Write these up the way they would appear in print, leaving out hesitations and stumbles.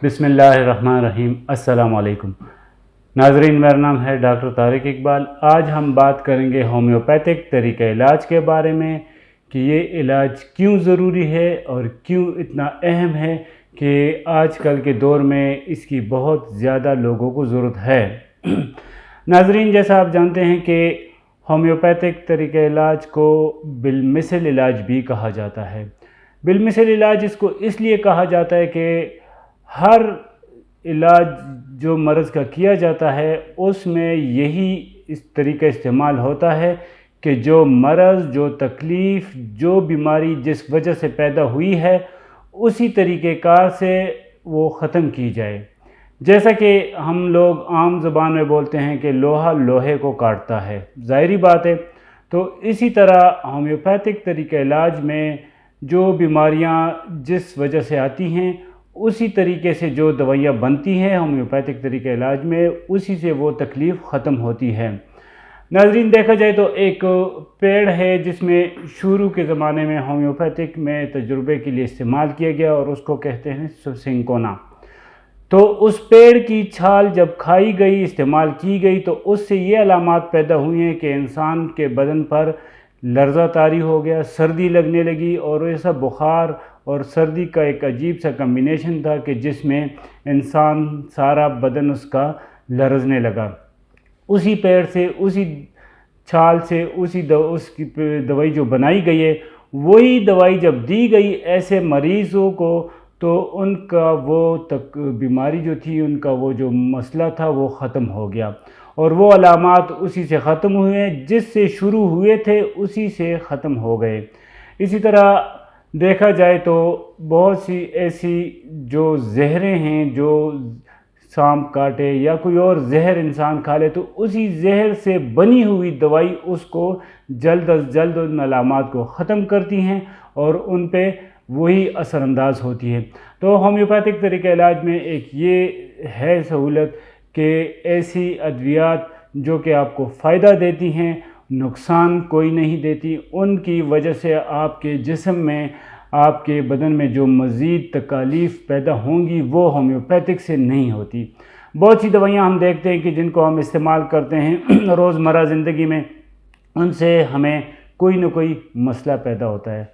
बिस्मिल्लाहिर्रहमानिर्रहीम। अस्सलाम वालेकुम नाजरीन, मेरा नाम है डॉक्टर तारिक इकबाल। आज हम बात करेंगे होम्योपैथिक तरीक़ा इलाज के बारे में कि ये इलाज क्यों ज़रूरी है और क्यों इतना अहम है कि आजकल के दौर में इसकी बहुत ज़्यादा लोगों को ज़रूरत है। नाजरीन, जैसा आप जानते हैं कि होम्योपैथिक तरीक़ा इलाज को बिलमिसल इलाज भी कहा जाता है। बिलमिसल इलाज इसको इसलिए कहा जाता है कि हर इलाज जो मर्ज़ का किया जाता है उसमें यही इस तरीका इस्तेमाल होता है कि जो मर्ज़, जो तकलीफ़, जो बीमारी जिस वजह से पैदा हुई है उसी तरीक़े कार से वो ख़त्म की जाए। जैसा कि हम लोग आम ज़बान में बोलते हैं कि लोहा लोहे को काटता है, ज़ाहिरी बात है। तो इसी तरह होम्योपैथिक तरीक़ा इलाज में जो बीमारियां जिस वजह से आती हैं उसी तरीके से जो दवाइयाँ बनती हैं होम्योपैथिक तरीक़ा इलाज में, उसी से वो तकलीफ़ ख़त्म होती है। नाज़रीन, देखा जाए तो एक पेड़ है जिसमें शुरू के ज़माने में होम्योपैथिक में तजुर्बे के लिए इस्तेमाल किया गया और उसको कहते हैं सिंकोना। तो उस पेड़ की छाल जब खाई गई, इस्तेमाल की गई, तो उससे ये अलामात पैदा हुई हैं कि इंसान के बदन पर लर्ज़ा तारी हो गया, सर्दी लगने लगी और ऐसा बुखार और सर्दी का एक अजीब सा कम्बिनेशन था कि जिसमें इंसान सारा बदन उसका लरज़ने लगा। उसी पेड़ से, उसी छाल से, उसकी दवाई जो बनाई गई है वही दवाई जब दी गई ऐसे मरीज़ों को, तो उनका वो बीमारी जो थी, उनका वो जो मसला था वो ख़त्म हो गया और वो अलामात उसी से ख़त्म हुए, जिससे शुरू हुए थे उसी से ख़त्म हो गए। इसी तरह देखा जाए तो बहुत सी ऐसी जो जहरें हैं, जो सांप काटे या कोई और जहर इंसान खा ले तो उसी जहर से बनी हुई दवाई उसको जल्द अज जल्द उन अलामात को ख़त्म करती हैं और उन पे वही असरअंदाज होती है। तो होम्योपैथिक तरीक़ा इलाज में एक ये है सहूलत कि ऐसी अद्वियात जो कि आपको फ़ायदा देती हैं, नुकसान कोई नहीं देती, उनकी वजह से आपके जिस्म में, आपके बदन में जो मज़ीद तकालीफ़ पैदा होंगी वो होम्योपैथिक से नहीं होती। बहुत सी दवाइयाँ हम देखते हैं कि जिनको हम इस्तेमाल करते हैं रोज़मर्रा ज़िंदगी में, उनसे हमें कोई ना कोई मसला पैदा होता है।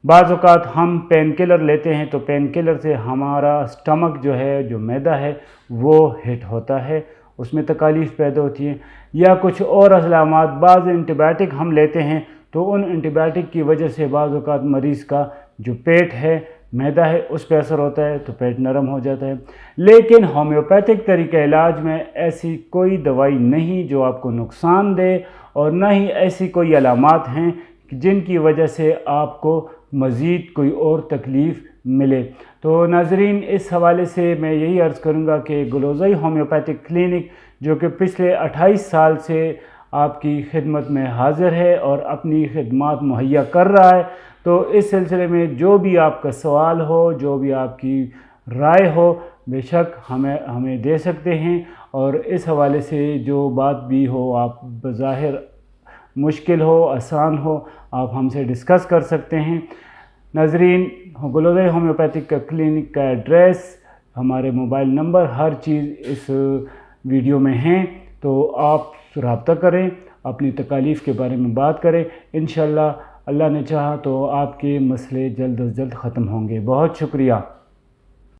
बाज़ औक़ात हम पेन किलर लेते हैं तो पेन किलर से हमारा स्टमक जो है, जो मैदा है, वो हिट होता है, उसमें तकालीफ़ पैदा होती है। या कुछ और अलामात, बाज़ एंटीबायोटिक हम लेते हैं तो उन एंटीबायोटिक की वजह से बाज़ औक़ात मरीज़ का जो पेट है, मैदा है, उस पर असर होता है तो पेट नरम हो जाता है। लेकिन होम्योपैथिक तरीक़ा इलाज में ऐसी कोई दवाई नहीं जो आपको नुकसान दे और ना ही ऐसी कोई अलामात हैं जिनकी वजह से आपको मज़ीद कोई और तकलीफ़ मिले। तो नाज़रीन, इस हवाले से मैं यही अर्ज़ करूँगा कि ग्लोज़ई होम्योपैथिक क्लिनिक जो कि पिछले 28 साल से आपकी खिदमत में हाज़िर है और अपनी खिदमात मुहैया कर रहा है, तो इस सिलसिले में जो भी आपका सवाल हो, जो भी आपकी राय हो, बेशक हमें दे सकते हैं। और इस हवाले से जो बात भी हो, आप बज़ाहिर मुश्किल हो, आसान हो, आप हमसे डिस्कस कर सकते हैं। नाज़रीन, ग्लोज़ई होम्योपैथिक का क्लिनिक का एड्रेस, हमारे मोबाइल नंबर, हर चीज़ इस वीडियो में हैं, तो आप रब्ता करें, अपनी तकालीफ़ के बारे में बात करें। इंशाअल्लाह अल्लाह ने चाहा तो आपके मसले जल्द अज जल्द ख़त्म होंगे। बहुत शुक्रिया।